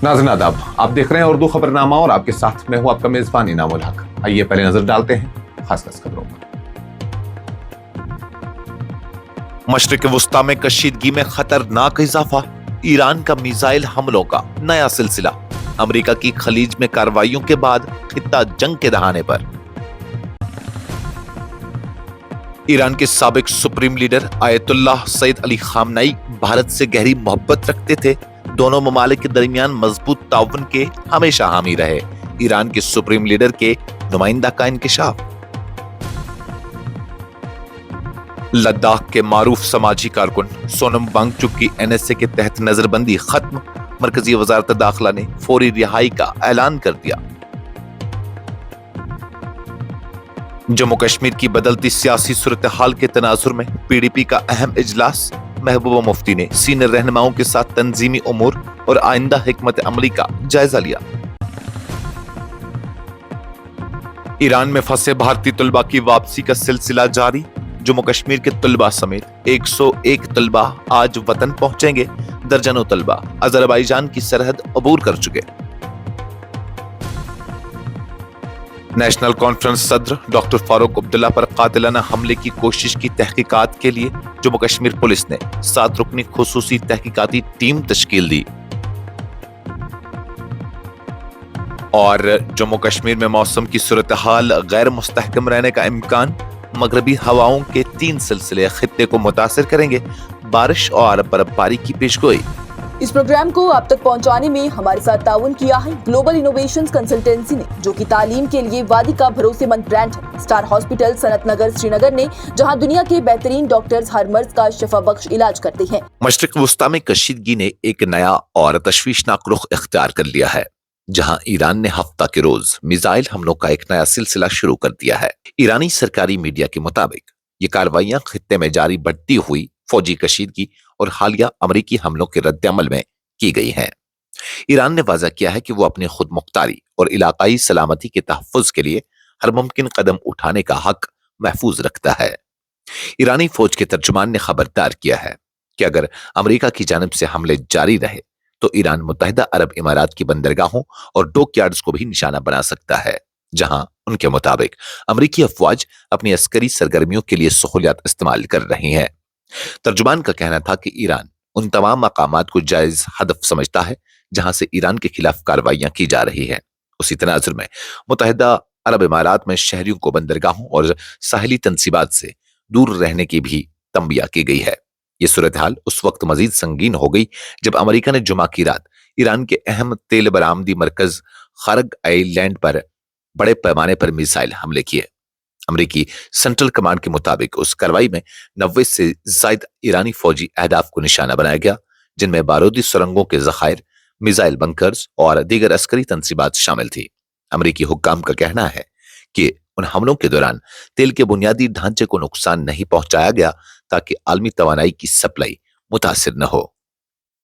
नाज़रीन आदाब, आप देख रहे हैं उर्दू खबरनामा और आपके साथ मैं हूं आपका मेजबान इनामुल हक। आइए पहले नजर डालते हैं खास खबरों पर। मशरिक वस्ता में कशीदगी में खतरनाक इजाफा, ईरान का मिसाइल हमलों का नया सिलसिला, अमेरिका की खलीज में कार्रवाइयों के बाद खित्ता जंग के दहाने पर। ईरान के साबिक supreme leader Ayatollah Syed Ali Khamenei Bharat से गहरी मोहब्बत रखते थे। दोनों ममालिक के दरमियान मजबूत ताउन के हमेशा हामी रहे। ईरान के सुप्रीम लीडर के नुमाइंदा का इंकिशाफ। लद्दाख के मारूफ समाजी कारकुन सोनम वांगचुक की एनएसए के तहत नजरबंदी खत्म, मरकजी वजारत दाखिला ने फौरी रिहाई का ऐलान कर दिया। जम्मू कश्मीर की बदलती सियासी सूरत हाल के तनाजुर में पीडीपी का अहम इजलास, महबूबा मुफ्ती ने सीनियर रहनुमाओं के साथ तंजीमी उमूर और आइंदा हिकमत अमली का जायजा लिया। ईरान में फंसे भारतीय तलबा की वापसी का सिलसिला जारी, जम्मू कश्मीर के तलबा समेत 101 तलबा आज वतन पहुंचेंगे। दर्जनों तलबा अजरबैजान की सरहद अबूर कर चुके। नेशनल कॉन्फ्रेंस सदर डॉक्टर फारूक अब्दुल्ला पर कातिलाना हमले की कोशिश की तहकीकात के लिए जम्मू कश्मीर पुलिस ने 7 रुकनी खुसूसी तहकीकाती टीम तश्कील दी। और जम्मू कश्मीर में मौसम की सूरत हाल गैर मुस्तहकम रहने का इम्कान, मगरबी हवाओं के 3 सिलसिले खित्ते को मुतासिर करेंगे, बारिश और बर्फबारी की पेशगोई। इस प्रोग्राम को आप तक पहुंचाने में हमारे साथ ताउन किया है ग्लोबल इनोवेशंस कंसल्टेंसी ने, जो कि तालीम के लिए वादी का भरोसेमंद ब्रांड है। स्टार हॉस्पिटल सनत नगर श्रीनगर ने, जहां दुनिया के बेहतरीन डॉक्टर्स हर मर्ज का शफा बख्श इलाज करते हैं। मशरिक वस्ता में कशीदगी ने एक नया और तशवीशनाक रुख इख्तियार कर लिया है, जहां ईरान ने हफ्ता के रोज मिसाइल हमलों का एक नया सिलसिला शुरू कर दिया है। ईरानी सरकारी मीडिया के मुताबिक ये कार्रवाइयां खित्ते में जारी बढ़ती हुई फौजी कशीदगी और हालिया अमरीकी हमलों के रद्द-ए-अमल में की गई हैं। ईरान ने वाज़ा किया है कि वो अपनी खुद मुख्तारी और इलाकाई सलामती के तहफ़्फ़ुज़ के लिए हर मुमकिन कदम उठाने का हक महफूज रखता है। ईरानी फौज के तर्जुमान ने खबरदार किया है कि अगर अमरीका की जानिब से हमले जारी रहे तो ईरान मुत्तहिदा अरब इमारात की बंदरगाहों और डॉकयार्ड्स को भी निशाना बना सकता है, जहां उनके मुताबिक अमरीकी अफवाज अपनी अस्करी सरगर्मियों के लिए सहूलियात इस्तेमाल कर रही हैं। तर्जुमान का कहना था कि ईरान उन तमाम मकामात को जायज हदफ समझता है जहां से ईरान के खिलाफ कार्रवाइयां की जा रही हैं। उसी तनाजुर में मुत्तहिदा अरब इमारात में शहरियों को बंदरगाहों और साहिली तंसीबात से दूर रहने की भी तंबिया की गई है। ये सूरत हाल उस वक्त मजीद संगीन हो गई जब अमेरिका ने जुमा की रात ईरान के अहम तेल बरामदी मरकज खरग आइलैंड पर बड़े पैमाने पर मिसाइल हमले किए। अमेरिकी सेंट्रल कमांड के मुताबिक उस कार्रवाई में 90 से ज्यादा ईरानी फौजी अहदाफ को निशाना बनाया गया, जिनमें बारूदी सुरंगों के जखायर, मिसाइल बंकर्स और दीगर अस्करी तंसीबात शामिल थी। अमेरिकी हुक्काम का कहना है कि उन हमलों के दौरान तेल के बुनियादी ढांचे को नुकसान नहीं पहुंचाया गया ताकि आलमी तवानाई की सप्लाई मुतासिर न हो।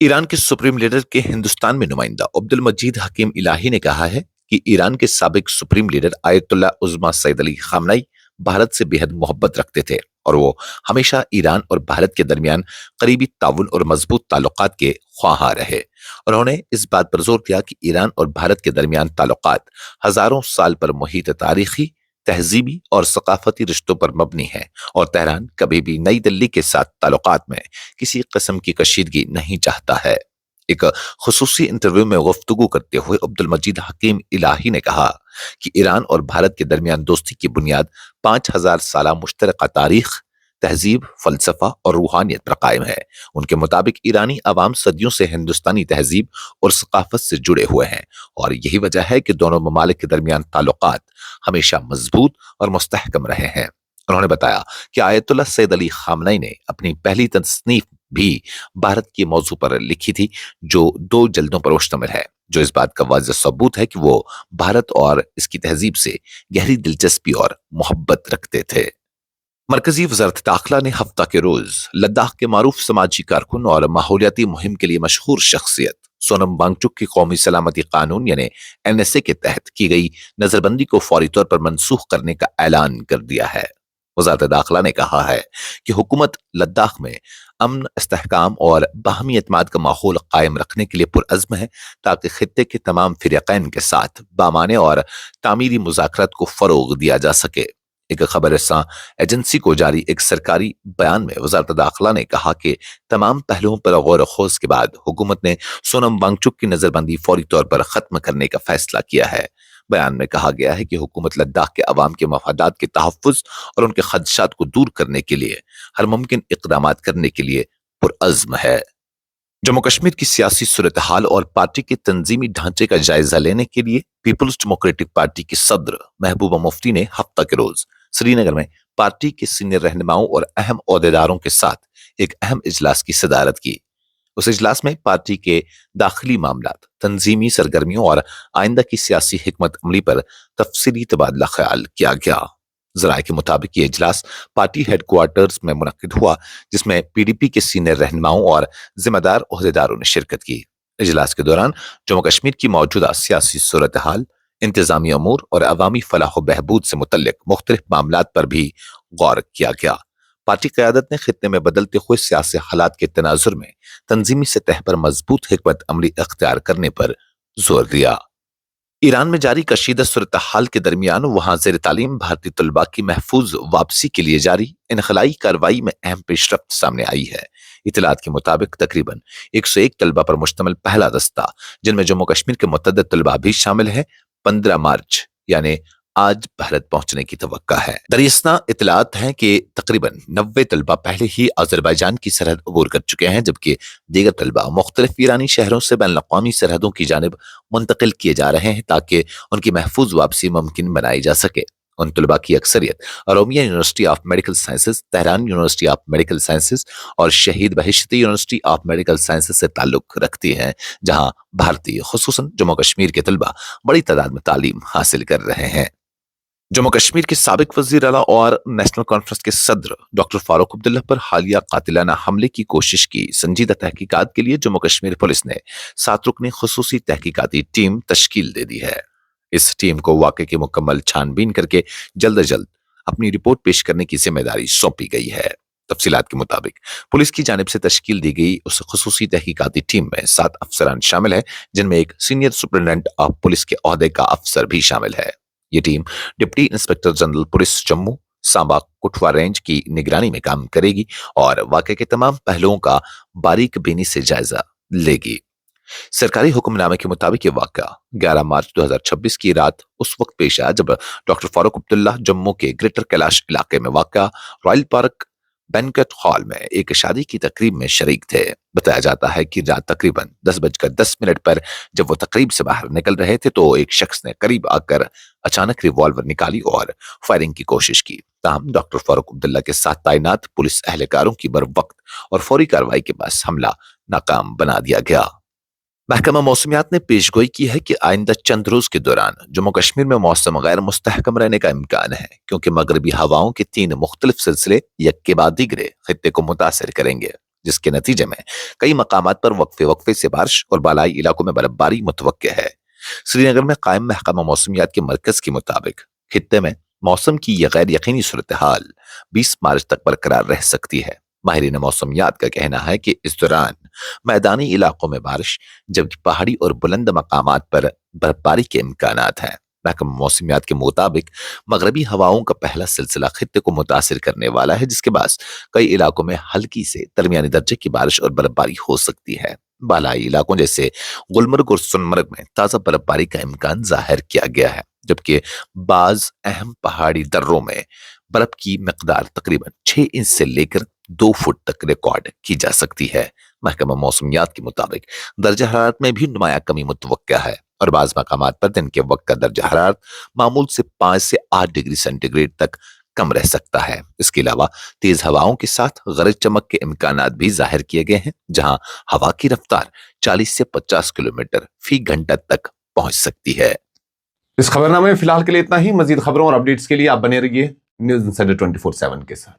ईरान के सुप्रीम लीडर के हिंदुस्तान में नुमाइंदा अब्दुल मजीद हकीम इलाही ने कहा है कि ईरान के साबिक सुप्रीम लीडर आयतुल्लाह उज़्मा सैयद अली खामनेई भारत से बेहद मोहब्बत रखते थे और वो हमेशा ईरान और भारत के दरमियान करीबी ताउन और मजबूत ताल्लुकात के ख्वाहां रहे। उन्होंने इस बात पर जोर दिया कि ईरान और भारत के दरमियान ताल्लुकात हजारों साल पर मुहित तारीखी, तहजीबी और सकाफती रिश्तों पर मबनी है और तेहरान कभी भी नई दिल्ली के साथ ताल्लुकात में किसी किस्म की कशीदगी नहीं चाहता है। एक खुसूसी इंटरव्यू में गुफ्तगू करते हुए अब्दुल मजीद हकीम इलाही ने कहा कि ईरान और भारत के दरमियान दोस्ती की बुनियाद 5000 साला मुश्तरका तारीख, तहजीब, फलसफा और रूहानियत पर कायम है। उनके मुताबिक ईरानी अवाम सदियों से हिंदुस्तानी तहजीब और सकाफत से जुड़े हुए हैं और यही वजह है कि दोनों ममालिक के दरमियान ताल्लुकात हमेशा मजबूत और मुस्तहकम रहे हैं। उन्होंने बताया कि आयतुल्लाह सैयद अली खामनेई ने अपनी पहली तसनीफ भी भारत के मौजू पर लिखी थी, जो 2 जल्दों पर मुश्तमिल है, जो इस बात का वाज़ेह सबूत है कि वो भारत और इसकी तहजीब से गहरी दिलचस्पी और मोहब्बत रखते थे। मरकजी वजारत दाखिला ने हफ्ता के रोज लद्दाख के मारूफ समाजी कारकुन और माहौलियाती मुहिम के लिए मशहूर शख्सियत सोनम वांगचुक की कौमी सलामती कानून यानी एनएसए के तहत की गई नजरबंदी को फौरी तौर पर मनसूख करने का ऐलान कर दिया है। वज़ारत दाखिला ने कहा है कि हुकूमत लद्दाख में अमन, इस्तेहकाम और बाहमी एतमाद का माहौल कायम रखने के लिए पुरअज़्म है ताकि खित्ते के तमाम फ़िरक़ैन के साथ बामाने और तामीरी मुज़ाकरात को फ़रोग़ दिया जा सके। एक खबर रसां एजेंसी को जारी एक सरकारी बयान में वज़ारत दाखिला ने कहा कि तमाम पहलुओं पर गौर खोज के बाद हुकूमत ने सोनम वांगचुक की नज़रबंदी फौरी तौर पर ख़त्म करने का फैसला किया है। बयान में कहा गया है कि हुकूमत लद्दाख के अवाम के मफादात के तहफ़्फ़ुज़ और उनके खदशात को दूर करने के लिए हर मुमकिन इक़दामात करने के लिए पुरअज़्म है। जम्मू कश्मीर की सियासी सूरत हाल और पार्टी के तंजीमी ढांचे का जायजा लेने के लिए पीपल्स डेमोक्रेटिक पार्टी की सदर महबूबा मुफ्ती ने हफ्ता के रोज श्रीनगर में पार्टी के सीनियर रहनुमाओं और अहम ओहदेदारों के साथ एक अहम इजलास की सदारत की। उस इजलास में पार्टी के दाखिली मामलात, तंजीमी सरगर्मियों और आइंदा की सियासी हिकमत अमली पर तफसीली तबादला ख्याल किया गया। ज़राए के मुताबिक ये इजलास पार्टी हेडक्वार्टर्स में मुनक्किद हुआ, जिसमें पीडीपी के सीनियर रहनुमाओं और जिम्मेदार ओहदेदारों ने शिरकत की। इजलास के दौरान जम्मू कश्मीर की मौजूदा सियासी सूरत हाल, इंतजामी अमूर और अवामी फलाह बहबूद से मुतल्लिक मुख्तलिफ मामलात पर भी गौर किया गया। पार्टी क़यादत ने खित्ते में बदलते हुए सियासी हालात के तनाजुर में तंजीमी सतह पर मजबूत हिकमत अमली अख्तियार करने पर जोर दिया। ईरान में जारी कशीदा सूरत हाल के दरमियान वहां ज़ेर तालीम भारतीय तलबा की महफूज वापसी के लिए जारी इनखलाई कार्रवाई में अहम पेशरफ्त सामने आई है। इतलात के मुताबिक तकरीबन 101 तलबा पर मुश्तमिल पहला दस्ता, जिनमें जम्मू कश्मीर के मुतअद्दिद तलबा भी शामिल है, 15 मार्च यानी आज भारत पहुंचने की तवक्का है। दरियास्ता इतलात हैं कि तकरीबन 90 तलबा पहले ही अजरबैजान की सरहद अबूर कर चुके हैं, जबकि दीगर तलबा मुख्तलिफ ईरानी शहरों से बैन अवी सरहदों की जानिब मुंतकिल किए जा रहे हैं ताकि उनकी महफूज वापसी मुमकिन बनाई जा सके। उन तलबा की अक्सरियत Urmia university of medical sciences, Tehran university of medical sciences और Shahid Beheshti university of medical sciences से ताल्लुक रखती हैं, जहां भारतीय खुसूसन जम्मू कश्मीर के तलबा बड़ी तादाद में तालीम हासिल कर रहे हैं। जम्मू कश्मीर के साबिक वजीर आला और नेशनल कॉन्फ्रेंस के सदर डॉक्टर फारूक अब्दुल्ला पर हालिया कातिलाना हमले की कोशिश की संजीदा तहकीकात के लिए जम्मू कश्मीर पुलिस ने 7 रुकनी खुसूसी तहकीकाती टीम तश्कील दे दी है। इस टीम को वाक़े की मुकम्मल छानबीन करके जल्द अज जल्द अपनी रिपोर्ट पेश करने की जिम्मेदारी सौंपी गई है। तफसीलात के मुताबिक पुलिस की जानिब से तश्कील दी गई उस खुसूसी तहकीकाती टीम में 7 अफसरान शामिल है, जिनमें एक सीनियर सुपरिटेंडेंट ऑफ पुलिस के ओहदे का अफसर भी शामिल है। ये team deputy inspector general police Jammu, Samba, Kathua range की निगरानी में काम करेगी और वाक़े के तमाम पहलुओं का बारीक बीनी से जायजा लेगी। सरकारी हुक्मनामे के मुताबिक ये वाक़या 11 मार्च 2026 की रात उस वक्त पेश आया जब डॉक्टर फारूक अब्दुल्ला जम्मू के ग्रेटर कैलाश इलाके में वाक़या रॉयल पार्क बैंक्वेट हॉल में एक शादी की तकरीब में शरीक थे। बताया जाता है कि रात तकरीबन 10:10 पर जब वो तकरीब से बाहर निकल रहे थे तो एक शख्स ने करीब आकर अचानक रिवॉल्वर निकाली और फायरिंग की कोशिश की। ताहम डॉक्टर फारूक अब्दुल्ला के साथ तैनात पुलिस एहलकारों की बर वक्त और फौरी कार्रवाई के बाद हमला नाकाम बना दिया गया। महकमा मौसमियात ने पेशगोई की है कि आइंदा चंद रोज के दौरान जम्मू कश्मीर में मौसम गैर मुस्तहकम रहने का इम्कान है, क्योंकि मगरबी हवाओं के 3 मुख्तलिफ सिलसिले यक के बाद दीगरे खित्ते को मुतासर करेंगे, जिसके नतीजे में कई मकामात पर वक्फे वक्फे से बारिश और बालाई इलाकों में बर्फबारी मुतवक्के है। श्रीनगर में कायम महकमा मौसमियात के मरकज के मुताबिक खित्ते में मौसम की यह गैर यकीनी सूरत हाल 20 मार्च तक बरकरार रह सकती है। माहिरीन मौसमियात का कहना है कि इस दौरान मैदानी इलाकों में बारिश, जबकि पहाड़ी और बुलंद मकामात पर बर्फबारी के इम्कानात हैं। महकमा मौसमियात के मुताबिक मगरबी हवाओं का पहला सिलसिला खित्ते को मुतासिर करने वाला है, जिसके बाद कई इलाकों में हल्की से दरमियानी दर्जे की बारिश और बर्फबारी हो सकती है। बालाई इलाकों जैसे गुलमर्ग और सोनमर्ग में ताज़ा बर्फबारी का इम्कान जाहिर किया गया है, जबकि बाज अहम पहाड़ी दर्रों में बर्फ की मिकदार तकरीबन 6 इंच से लेकर 2 फुट तक रिकॉर्ड की जा सकती है। महकमा मौसमियात के मुताबिक दर्जा हरारत में भी नुमाया कमी मुतवक्का है और बाज़ मकामात पर दिन के वक्त का दर्जा हरारत मामूल से 5 से 8 डिग्री सेंटीग्रेड तक कम रह सकता है। इसके अलावा तेज हवाओं के साथ गरज चमक के इम्कानात भी जाहिर किए गए हैं, जहां हवा की रफ्तार 40 से 50 किलोमीटर फी घंटा तक पहुंच सकती है। इस खबरनामे में फिलहाल के लिए इतना ही। मजीद खबरों और अपडेट्स के लिए आप बने रहिए न्यूज़ इंसाइडर 24/7 के साथ।